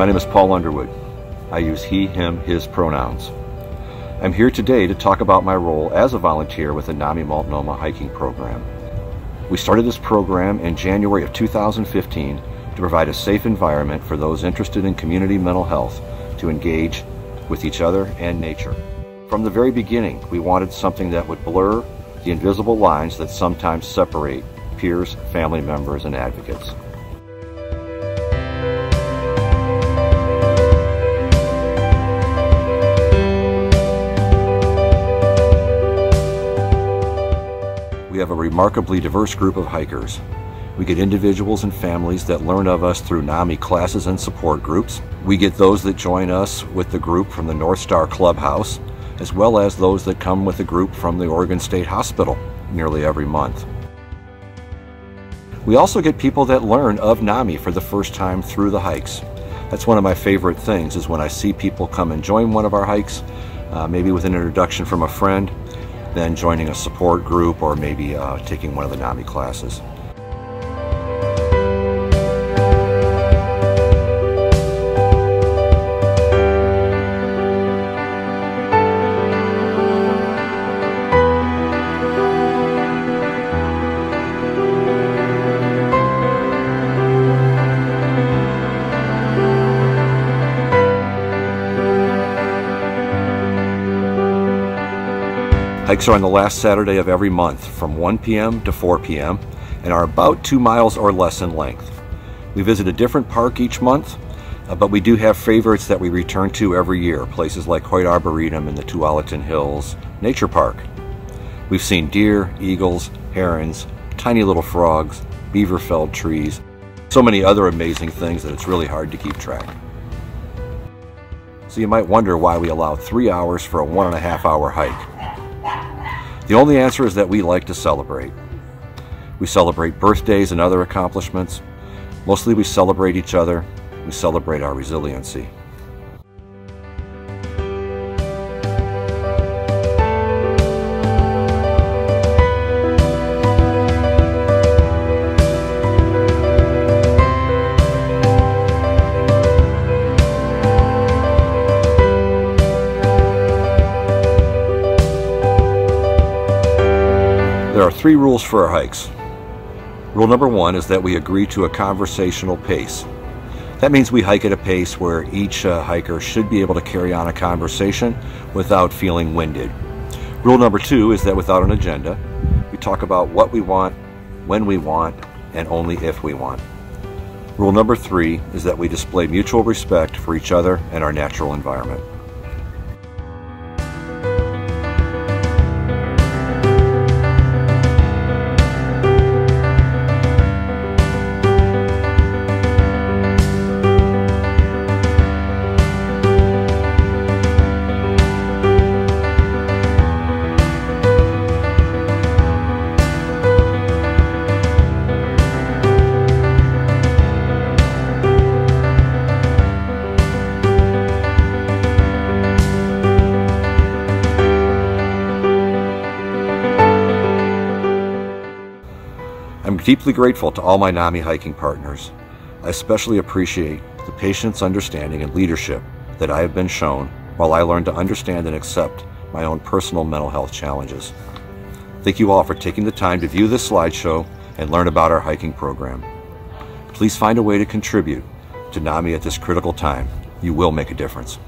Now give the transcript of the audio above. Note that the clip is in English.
My name is Paul Underwood. I use he, him, his pronouns. I'm here today to talk about my role as a volunteer with the NAMI Multnomah hiking program. We started this program in January of 2015 to provide a safe environment for those interested in community mental health to engage with each other and nature. From the very beginning, we wanted something that would blur the invisible lines that sometimes separate peers, family members, and advocates. We have a remarkably diverse group of hikers. We get individuals and families that learn of us through NAMI classes and support groups. We get those that join us with the group from the North Star Clubhouse, as well as those that come with the group from the Oregon State Hospital nearly every month. We also get people that learn of NAMI for the first time through the hikes. That's one of my favorite things, is when I see people come and join one of our hikes, maybe with an introduction from a friend, then joining a support group, or maybe taking one of the NAMI classes. Hikes are on the last Saturday of every month from 1 p.m. to 4 p.m. and are about 2 miles or less in length. We visit a different park each month, but we do have favorites that we return to every year, places like Hoyt Arboretum and the Tualatin Hills Nature Park. We've seen deer, eagles, herons, tiny little frogs, beaver-felled trees, so many other amazing things that it's really hard to keep track. So you might wonder why we allow 3 hours for a 1.5-hour hike. The only answer is that we like to celebrate. We celebrate birthdays and other accomplishments. Mostly we celebrate each other. We celebrate our resiliency. There are 3 rules for our hikes. Rule number 1 is that we agree to a conversational pace. That means we hike at a pace where each hiker should be able to carry on a conversation without feeling winded. Rule number 2 is that without an agenda, we talk about what we want, when we want, and only if we want. Rule number 3 is that we display mutual respect for each other and our natural environment. I'm deeply grateful to all my NAMI hiking partners. I especially appreciate the patience, understanding, and leadership that I have been shown while I learn to understand and accept my own personal mental health challenges. Thank you all for taking the time to view this slideshow and learn about our hiking program. Please find a way to contribute to NAMI at this critical time. You will make a difference.